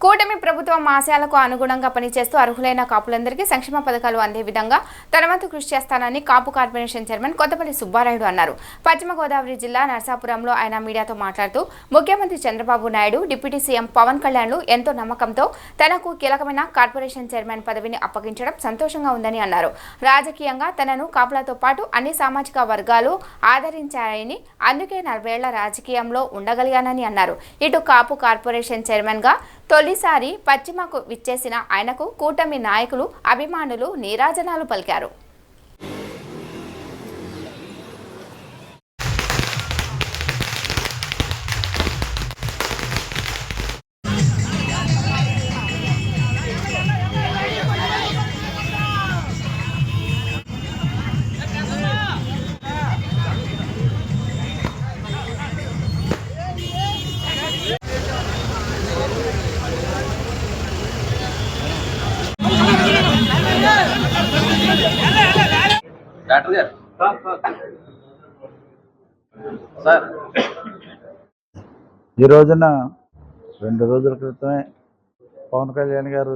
కూటమి ప్రభుత్వం ఆశయాలకు అనుగుణంగా పనిచేస్తూ అర్హులైన కాపులందరికీ సంక్షేమ పథకాలు అందే విధంగా తన వంతు కృషి చేస్తానని కాపు కార్పొరేషన్ చైర్మన్ కొత్తపల్లి సుబ్బారాయుడు అన్నారు. పశ్చిమ గోదావరి జిల్లా నర్సాపురంలో ఆయన మీడియాతో మాట్లాడుతూ ముఖ్యమంత్రి చంద్రబాబు నాయుడు, డిప్యూటీ సీఎం పవన్ కళ్యాణ్లు ఎంతో నమ్మకంతో తనకు కీలకమైన కార్పొరేషన్ చైర్మన్ పదవిని అప్పగించడం సంతోషంగా ఉందని అన్నారు. రాజకీయంగా తనను కాపులతో పాటు అన్ని సామాజిక వర్గాలు ఆదరించాయని, అందుకే 40 ఏళ్ల రాజకీయంలో ఉండగలిగానని అన్నారు. ఇటు కాపు కార్పొరేషన్ చైర్మన్గా తొలిసారి పశ్చిమకు విచ్చేసిన ఆయనకు కూటమి నాయకులు, అభిమానులు నీరాజనాలు పలికారు. డాక్టర్ గారు సార్, ఈ రోజున 2 రోజుల క్రితమే పవన్ కళ్యాణ్ గారు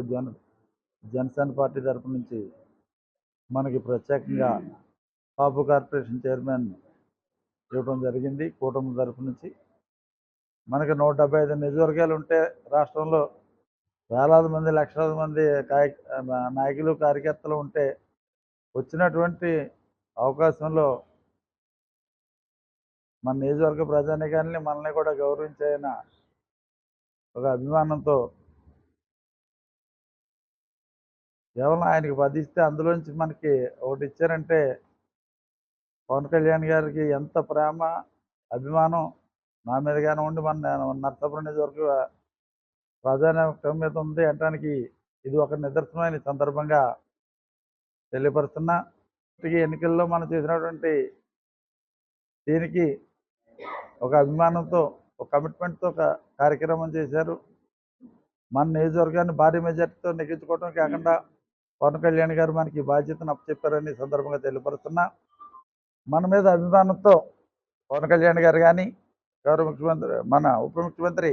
జనసేన పార్టీ తరపు నుంచి మనకి ప్రత్యేకంగా కాపు కార్పొరేషన్ చైర్మన్ ఇవ్వడం జరిగింది. కూటమి తరపు నుంచి మనకి 175 నియోజకవర్గాలు ఉంటే రాష్ట్రంలో వేలాది మంది, లక్షలాది మంది నాయకులు, కార్యకర్తలు ఉంటే వచ్చినటువంటి అవకాశంలో మన నియోజకవర్గ ప్రజానీకాన్ని, మనల్ని కూడా గౌరవించిన ఒక అభిమానంతో కేవలం ఆయనకి 10 ఇస్తే అందులోంచి మనకి ఒకటి ఇచ్చారంటే పవన్ కళ్యాణ్ గారికి ఎంత ప్రేమ, అభిమానం నా మీద కానివ్వండి, మన నర్సాపురం నియోజకవర్గ ప్రజానీకం మీద ఉంది అనడానికి ఇది ఒక నిదర్శనమైన సందర్భంగా తెలియపరుస్తున్నా. ఎన్నికల్లో మనం చేసినటువంటి దీనికి ఒక అభిమానంతో, ఒక కమిట్మెంట్తో ఒక కార్యక్రమం చేశారు. మన నియోజకవర్గాన్ని భారీ మెజార్టీతో నెగ్గించుకోవడం కాకుండా పవన్ కళ్యాణ్ గారు మనకి బాధ్యతను అప్పచెప్పారని సందర్భంగా తెలియపరుస్తున్నా. మన మీద అభిమానంతో పవన్ కళ్యాణ్ గారు కానీ, గౌరవ ముఖ్యమంత్రి, మన ఉప ముఖ్యమంత్రి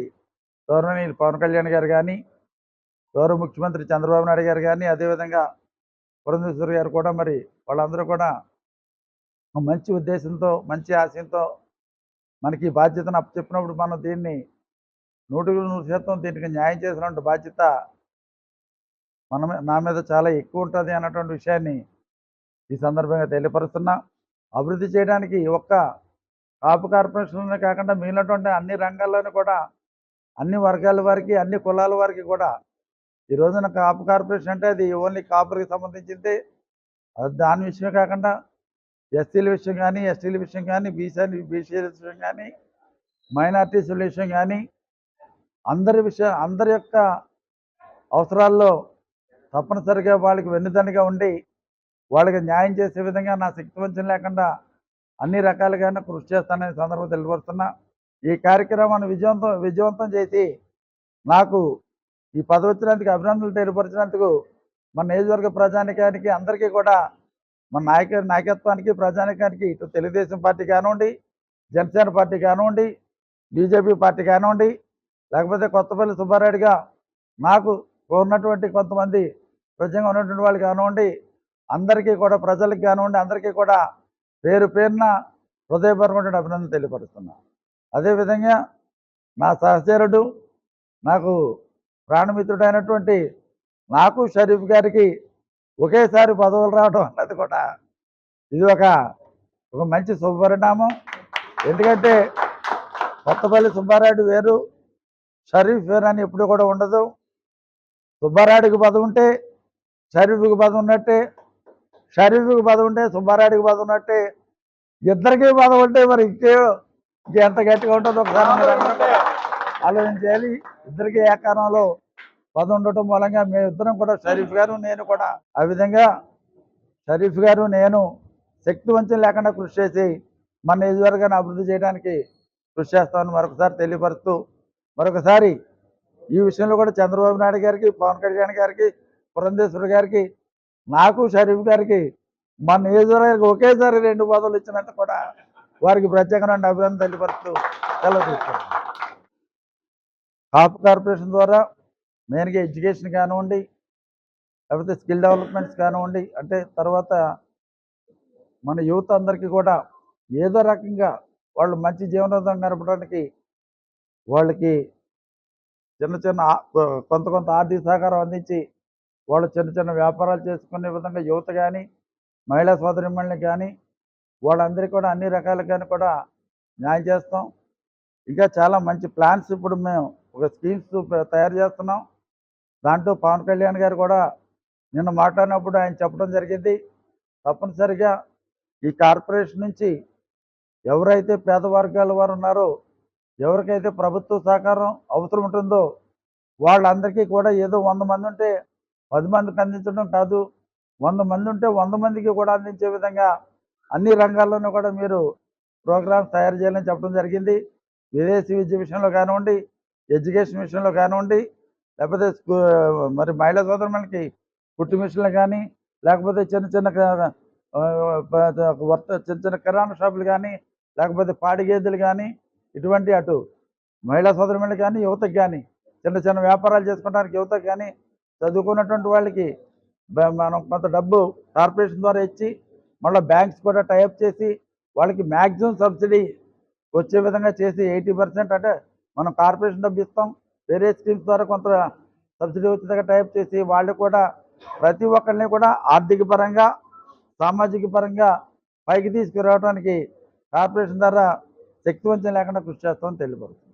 గౌరవనీయులు పవన్ కళ్యాణ్ గారు కానీ, గౌరవ ముఖ్యమంత్రి చంద్రబాబు నాయుడు గారు కానీ, అదేవిధంగా పురంధేశ్వరి గారు కూడా, మరి వాళ్ళందరూ కూడా మంచి ఉద్దేశంతో, మంచి ఆశయంతో మనకి బాధ్యతను అప్పచెప్పినప్పుడు మనం దీన్ని 100% దీనికి న్యాయం చేసినటువంటి బాధ్యత నా మీద చాలా ఎక్కువ ఉంటుంది అన్నటువంటి విషయాన్ని ఈ సందర్భంగా తెలియపరుస్తున్నా. అభివృద్ధి చేయడానికి ఒక్క కాపు కార్పొరేషన్లోనే కాకుండా మిగిలినటువంటి అన్ని రంగాల్లోనూ కూడా అన్ని వర్గాల వారికి, అన్ని కులాల వారికి కూడా ఈ రోజున కాపు కార్పొరేషన్ అంటే అది ఓన్లీ కాపురికి సంబంధించింది. దాని విషయమే కాకుండా ఎస్సీల విషయం కానీ, ఎస్టీల విషయం కానీ, బీసీల విషయం కానీ, మైనార్టీస్ విషయం కానీ, అందరి యొక్క అవసరాల్లో తప్పనిసరిగా వాళ్ళకి వెన్నుదన్నుగా ఉండి వాళ్ళకి న్యాయం చేసే విధంగా నా శక్తివంచన లేకుండా అన్ని రకాలుగానే కృషి చేస్తానని సందర్భంగా తెలియపరుస్తున్నా. ఈ కార్యక్రమాన్ని విజయవంతం చేసి నాకు ఈ పదవి వచ్చినందుకు అభినందనలు తెలియపరిచినందుకు మన నియోజకవర్గ ప్రజానికానికి అందరికీ కూడా, మన నాయకత్వానికి, ప్రజానికానికి, ఇటు తెలుగుదేశం పార్టీ కానివ్వండి, జనసేన పార్టీ కానివ్వండి, బీజేపీ పార్టీ కానివ్వండి, లేకపోతే కొత్తపల్లి సుబ్బారాయుడుగా నాకు ఉన్నటువంటి కొంతమంది ప్రజంగా ఉన్నటువంటి వాళ్ళు కానివ్వండి, అందరికీ కూడా, ప్రజలకు కానివ్వండి, అందరికీ కూడా పేరు పేరున హృదయపూర్వకమైన అభినందన తెలియపరుస్తున్నా. అదేవిధంగా నా సహచరుడు, నాకు ప్రాణమిత్రుడైనటువంటి నాకు షరీఫ్ గారికి ఒకేసారి పదవులు రావడం అన్నది కూడా ఇది ఒక మంచి శుభపరిణామం. ఎందుకంటే కొత్తపల్లి సుబ్బారాయుడు వేరు, షరీఫ్ వేరు అని ఎప్పుడు కూడా ఉండదు. సుబ్బారాయుడికి పదవి ఉంటే షరీఫ్కి పదవి ఉన్నట్టే, షరీఫ్కి పదవి ఉంటే సుబ్బారాయుడికి పదవి ఉన్నట్టే. ఇద్దరికీ పదవి ఉంటే మరి ఇంకెంత గట్టిగా ఉంటుందో ఒకసారి ఆలోచించాలి. ఇద్దరికీ ఏకాలంలో పదవి ఉండటం మూలంగా మేమిద్దరం కూడా, షరీఫ్ గారు నేను కూడా, ఆ విధంగా షరీఫ్ గారు నేను శక్తి వంచన లేకుండా కృషి చేసి మన నియోజకవర్గాన్ని అభివృద్ధి చేయడానికి కృషి చేస్తామని మరొకసారి తెలియపరుస్తూ, మరొకసారి ఈ విషయంలో కూడా చంద్రబాబు నాయుడు గారికి, పవన్ కళ్యాణ్ గారికి, పురంధేశ్వరి గారికి, నాకు షరీఫ్ గారికి మన నియోజకవర్గానికి ఒకేసారి 2 పదవులు ఇచ్చినట్టు కూడా వారికి ప్రత్యేకమైన అభినందన తెలియపరుస్తూ సెలవు తీసుకుంటున్నాను. కాపు కార్పొరేషన్ ద్వారా మెయిన్గా ఎడ్యుకేషన్ కానివ్వండి, లేకపోతే స్కిల్ డెవలప్మెంట్స్ కానివ్వండి, అంటే తర్వాత మన యువత అందరికీ కూడా ఏదో రకంగా వాళ్ళు మంచి జీవనోపాధి గడపడానికి వాళ్ళకి చిన్న చిన్న కొంత కొంత ఆర్థిక సహకారం అందించి వాళ్ళు చిన్న చిన్న వ్యాపారాలు చేసుకునే విధంగా యువత కానీ, మహిళా సోదరిమణులకు కానీ వాళ్ళందరికీ కూడా అన్ని రకాలుగాను కూడా న్యాయం చేస్తాం. ఇంకా చాలా మంచి ప్లాన్స్ ఇప్పుడు మేము ఒక స్కీమ్స్ తయారు చేస్తున్నాం. దాంట్లో పవన్ కళ్యాణ్ గారు కూడా నిన్న మాట్లాడినప్పుడు ఆయన చెప్పడం జరిగింది. తప్పనిసరిగా ఈ కార్పొరేషన్ నుంచి ఎవరైతే పేద వర్గాల వారు ఉన్నారో, ఎవరికైతే ప్రభుత్వ సహకారం అవసరం ఉంటుందో వాళ్ళందరికీ కూడా ఏదో 100 మంది ఉంటే 10 మందికి అందించడం కాదు, 100 మంది ఉంటే 100 మందికి కూడా అందించే విధంగా అన్ని రంగాల్లోనూ కూడా మీరు ప్రోగ్రామ్స్ తయారు చేయాలని చెప్పడం జరిగింది. విదేశీ విద్య విషయంలో కానివ్వండి, ఎడ్యుకేషన్ విషయంలో కానివ్వండి, లేకపోతే మరి మహిళా సోదరులకి కుట్టు మిషన్లు కానీ, లేకపోతే చిన్న చిన్న చిన్న చిన్న కిరాణా షాపులు కానీ, లేకపోతే పాడి గేదెలు కానీ, ఇటువంటి అటు మహిళా సోదరులకు కానీ, యువతకు కానీ, చిన్న చిన్న వ్యాపారాలు చేసుకోవడానికి యువతకు కానీ, చదువుకున్నటువంటి వాళ్ళకి మనం కొంత డబ్బు కార్పొరేషన్ ద్వారా ఇచ్చి మళ్ళీ బ్యాంక్స్ కూడా టైఅప్ చేసి వాళ్ళకి మ్యాక్సిమం సబ్సిడీ వచ్చే విధంగా చేసి 80% అంటే మనం కార్పొరేషన్ డబ్బు ఇస్తాం, వేరే స్కీమ్స్ ద్వారా కొంత సబ్సిడీ వచ్చేదాకా టైప్ చేసి వాళ్ళు కూడా ప్రతి ఒక్కరిని కూడా ఆర్థిక పరంగా, సామాజిక పరంగా పైకి తీసుకురావడానికి కార్పొరేషన్ ద్వారా శక్తివంతం లేకుండా కృషి చేస్తామని తెలియపరుస్తుంది.